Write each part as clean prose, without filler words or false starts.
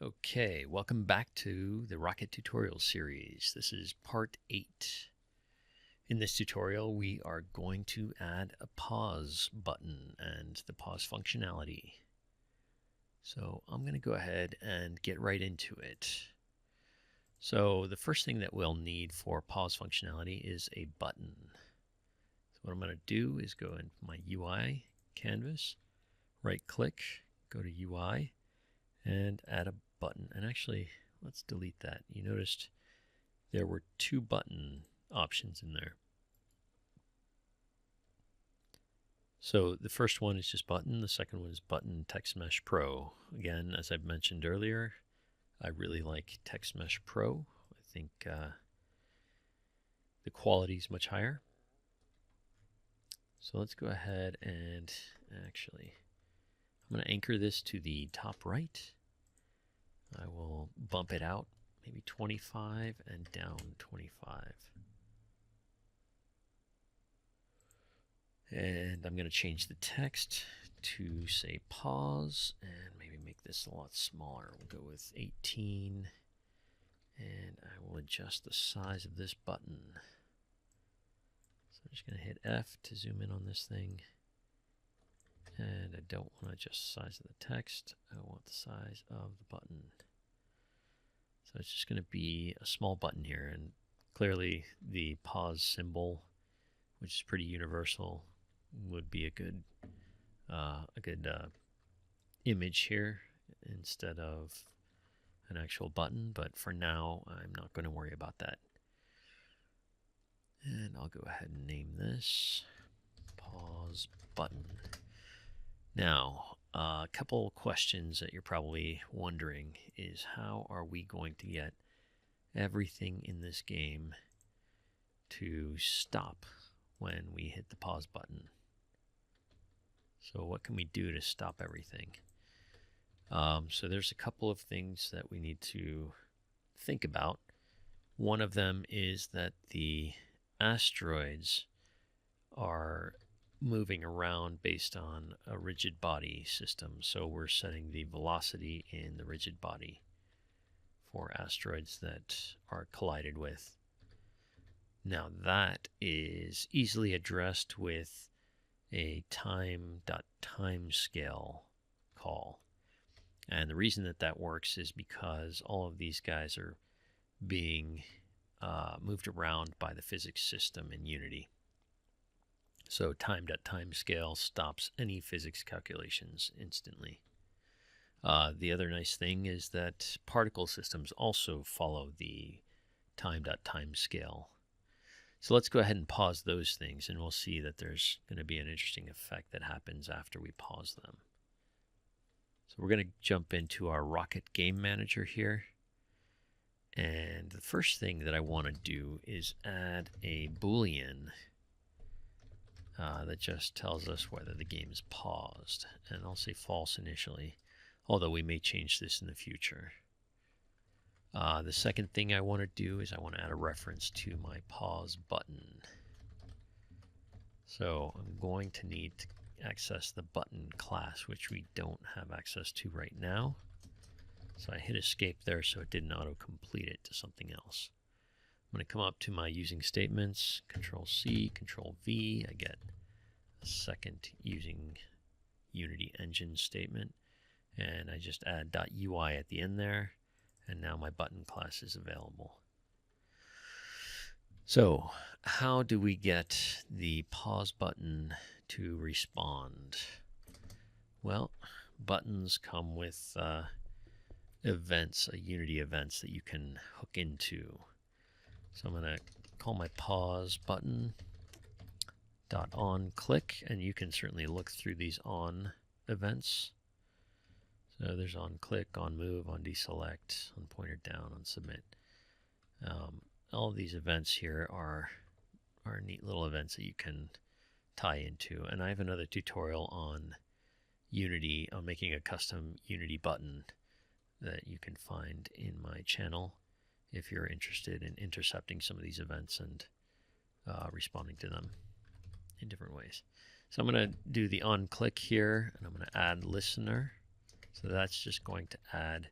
Okay, welcome back to the Rocket Tutorial series. This is part 8. In this tutorial, we are going to add a pause button and the pause functionality. So I'm going to go ahead and get right into it. So the first thing that we'll need for pause functionality is a button. So what I'm going to do is go into my UI canvas, right click, go to UI, and add a button. And actually, let's delete that. You noticed there were 2 button options in there. So the first one is just button. The second one is button Textmeshpro. Again, as I've mentioned earlier, I really like Textmeshpro. I think the quality is much higher. So let's go ahead and actually, I'm going to anchor this to the top right. I will bump it out maybe 25 and down 25. And I'm going to change the text to say pause and maybe make this a lot smaller. We'll go with 18 and I will adjust the size of this button. So I'm just going to hit F to zoom in on this thing. And I don't want to adjust the size of the text. I want the size of the button. So it's just going to be a small button here, and clearly the pause symbol, which is pretty universal, would be a good image here instead of an actual button. But for now, I'm not going to worry about that. And I'll go ahead and name this pause button. Now, a couple questions that you're probably wondering is how are we going to get everything in this game to stop when we hit the pause button? So what can we do to stop everything? So there's a couple of things that we need to think about. One of them is that the asteroids are moving around based on a rigid body system. So we're setting the velocity in the rigid body for asteroids that are collided with. Now that is easily addressed with a Time.timeScale call. And the reason that that works is because all of these guys are being moved around by the physics system in Unity. So Time.timeScale stops any physics calculations instantly. The other nice thing is that particle systems also follow the Time.timeScale. So let's go ahead and pause those things, and we'll see that there's going to be an interesting effect that happens after we pause them. So we're going to jump into our Rocket Game Manager here. And the first thing that I want to do is add a boolean that just tells us whether the game is paused. And I'll say false initially, although we may change this in the future. The second thing I want to do is I want to add a reference to my pause button. So I'm going to need to access the button class, which we don't have access to right now. So I hit escape there so it didn't auto-complete it to something else. I'm going to come up to my using statements, Control C, Control V. I get a second using Unity engine statement, and I just add .ui at the end there, and now my button class is available. So how do we get the pause button to respond? Well, buttons come with events, Unity events that you can hook into. So I'm going to call my pause button .onClick, and you can certainly look through these on events. So there's on click, on move, on deselect, on pointer down, on submit. All of these events here are neat little events that you can tie into. And I have another tutorial on Unity, on making a custom Unity button that you can find in my channel if you're interested in intercepting some of these events and responding to them in different ways. So I'm going to do the on click here, and I'm going to add listener. So that's just going to add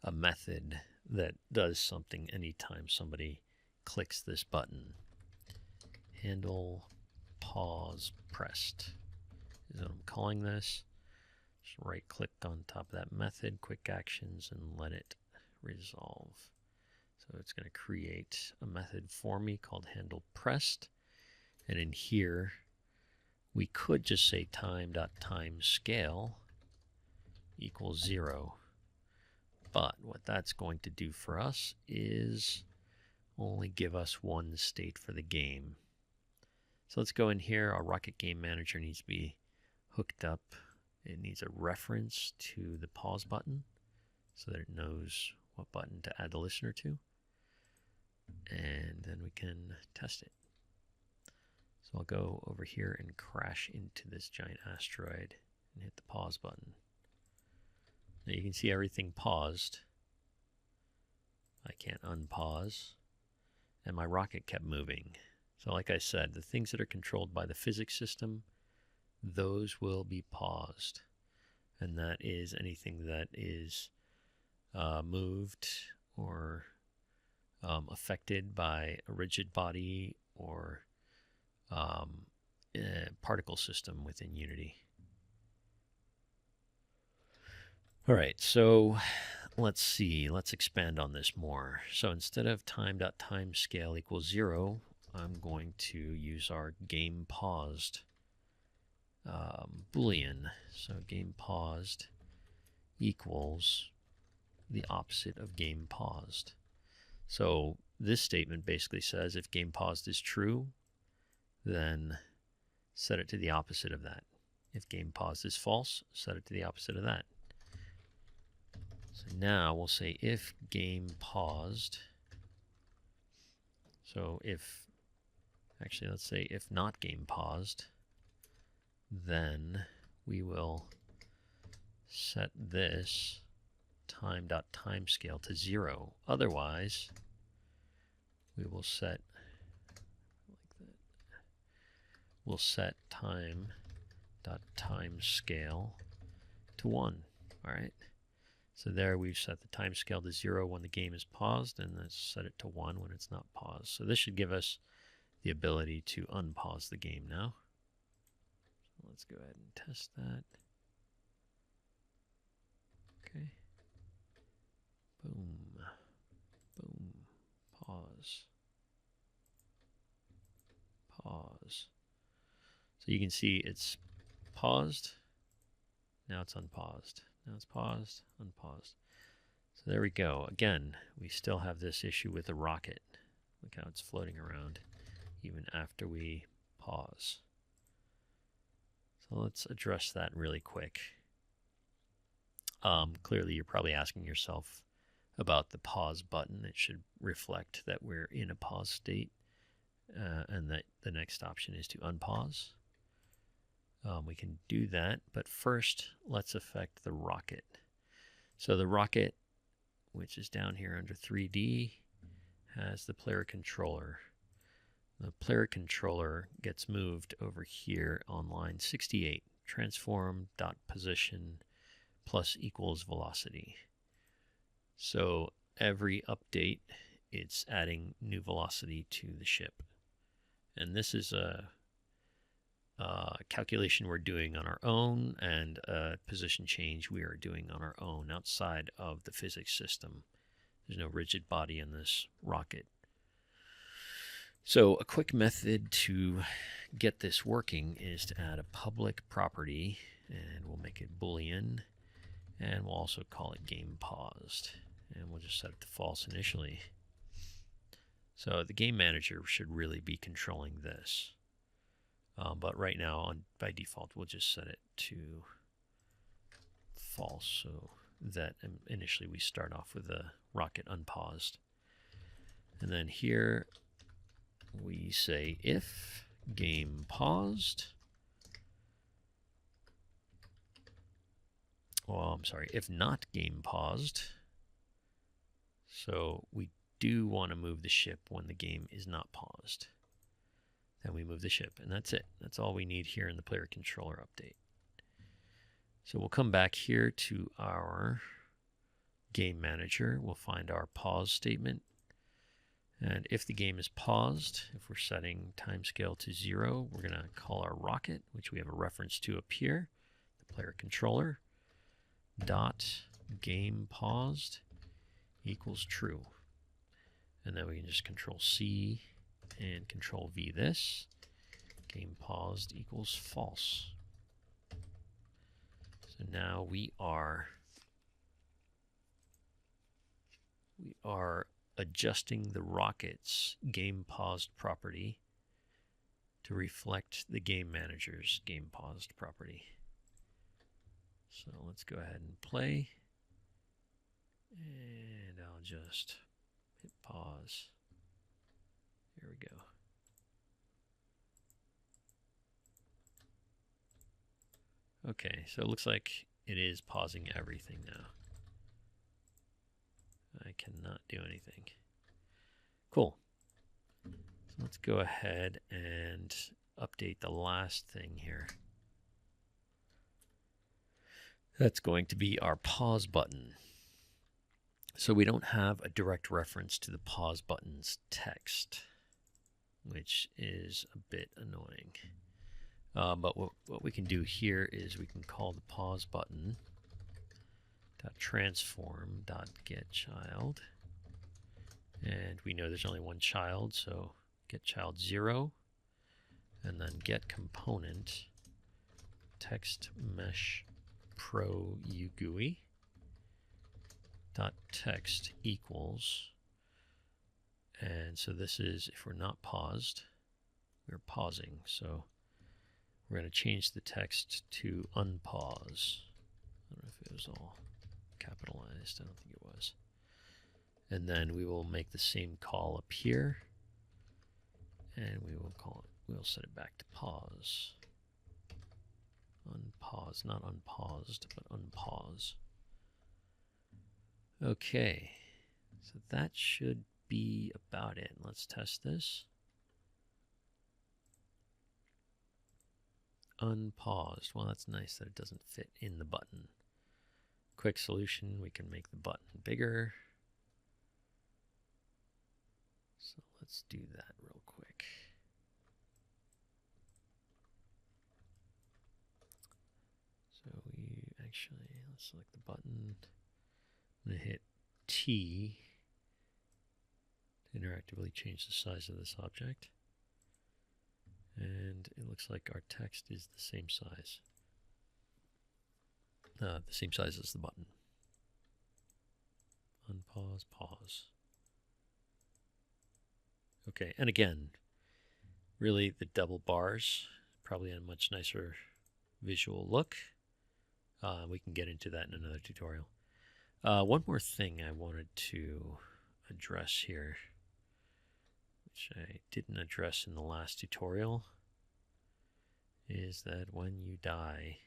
a method that does something anytime somebody clicks this button. Handle pause pressed is what I'm calling this. Just right click on top of that method, quick actions, and let it resolve. So it's going to create a method for me called handle pressed. And in here, we could just say time.timeScale equals 0. But what that's going to do for us is only give us one state for the game. So let's go in here. Our Rocket Game Manager needs to be hooked up. It needs a reference to the pause button so that it knows what button to add the listener to. And then we can test it. So I'll go over here and crash into this giant asteroid and hit the pause button. Now you can see everything paused. I can't unpause. And my rocket kept moving. So like I said, the things that are controlled by the physics system, those will be paused. And that is anything that is moved or affected by a rigid body or particle system within Unity. All right, so let's see. Let's expand on this more. So instead of time.timeScale equals 0, I'm going to use our game paused boolean. So game paused equals the opposite of game paused. So this statement basically says if game paused is true, then set it to the opposite of that. If game paused is false, set it to the opposite of that. So now we'll say if game paused. So if, actually let's say if not game paused, then we will set this time.timeScale to 0. Otherwise, we will set we'll set time.timeScale to 1. All right. So there we've set the time scale to 0 when the game is paused, and let's set it to 1 when it's not paused. So this should give us the ability to unpause the game now. So let's go ahead and test that. Okay. Boom. Boom. Pause. Pause. So you can see it's paused. Now it's unpaused. Now it's paused, unpaused. So there we go. Again, we still have this issue with the rocket. Look how it's floating around even after we pause. So let's address that really quick. Clearly, you're probably asking yourself about the pause button. It should reflect that we're in a pause state and that the next option is to unpause. We can do that, but first let's affect the rocket. So the rocket, which is down here under 3D, has the player controller. The player controller gets moved over here on line 68, transform.position plus equals velocity. So every update, it's adding new velocity to the ship. And this is a calculation we're doing on our own, and a position change we are doing on our own outside of the physics system. There's no rigid body in this rocket. So a quick method to get this working is to add a public property, and we'll make it boolean, and we'll also call it game paused, and we'll just set it to false initially. So the game manager should really be controlling this. But right now, by default, we'll just set it to false so that initially we start off with the rocket unpaused. And then here we say if game paused, well, I'm sorry, if not game paused. So we do want to move the ship when the game is not paused. Then we move the ship, and that's it. That's all we need here in the player controller update. So we'll come back here to our game manager, we'll find our pause statement. And if the game is paused, if we're setting timescale to 0, we're going to call our rocket, which we have a reference to up here, the player controller, dot game paused equals true. And then we can just control C and control V this. Game paused equals false. So now we are adjusting the rocket's game paused property to reflect the game manager's game paused property. So let's go ahead and play. And I'll just hit pause. Here we go. Okay, so it looks like it is pausing everything now. I cannot do anything. Cool. So let's go ahead and update the last thing here. That's going to be our pause button. So we don't have a direct reference to the pause button's text, which is a bit annoying. But what we can do here is we can call the pause button .transform.getChild, and we know there's only one child, so get child 0, and then get component Textmeshpro UGUI .text equals, and so this is if we're not paused, we're pausing, so we're going to change the text to unpause. I don't know if it was all capitalized. I don't think it was. And then we will make the same call up here, and we will call it. We'll set it back to pause. Unpause, not unpaused, but unpause. Okay, so that should be about it. Let's test this. Unpaused. Well, that's nice that it doesn't fit in the button. Quick solution, we can make the button bigger. So let's do that real quick. So let's select the button. I'm going to hit T to interactively change the size of this object. And it looks like our text is the same size. The same size as the button. Unpause, pause. Okay, and again, really the double bars, probably a much nicer visual look. We can get into that in another tutorial. One more thing I wanted to address here, which I didn't address in the last tutorial, is that when you die,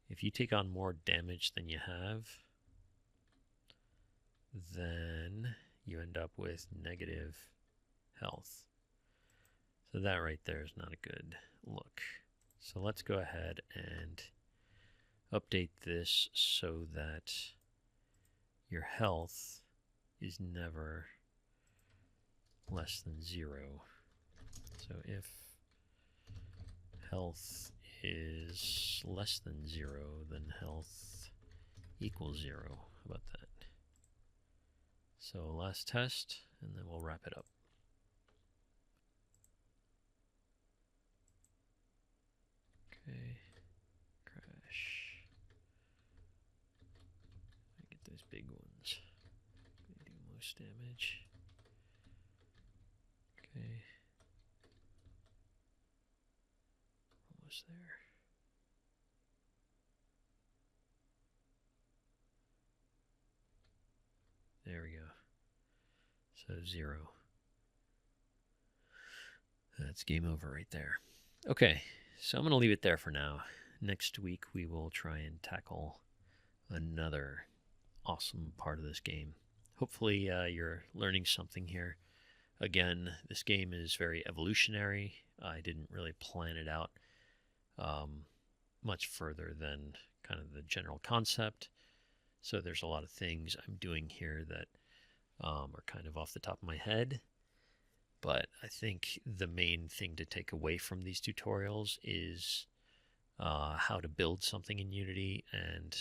if you take on more damage than you have, then you end up with negative health. So that right there is not a good look. So let's go ahead and update this so that your health is never less than 0. So if health is less than 0, then health equals 0. How about that? So last test, and then we'll wrap it up. Okay, crash. Get those big ones. They do most damage. Okay. Almost there. There we go. So 0. That's game over right there. Okay, so I'm going to leave it there for now. Next week we will try and tackle another awesome part of this game. Hopefully you're learning something here. Again, this game is very evolutionary. I didn't really plan it out much further than kind of the general concept. So there's a lot of things I'm doing here that are kind of off the top of my head. But I think the main thing to take away from these tutorials is how to build something in Unity and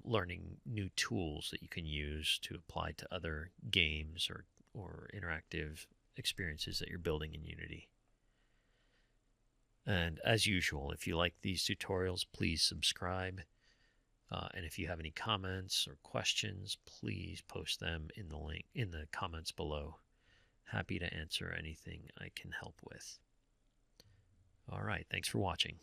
learning new tools that you can use to apply to other games or interactive experiences that you're building in Unity. And as usual, if you like these tutorials, please subscribe. And if you have any comments or questions, please post them in the comments below. Happy to answer anything I can help with. All right, thanks for watching.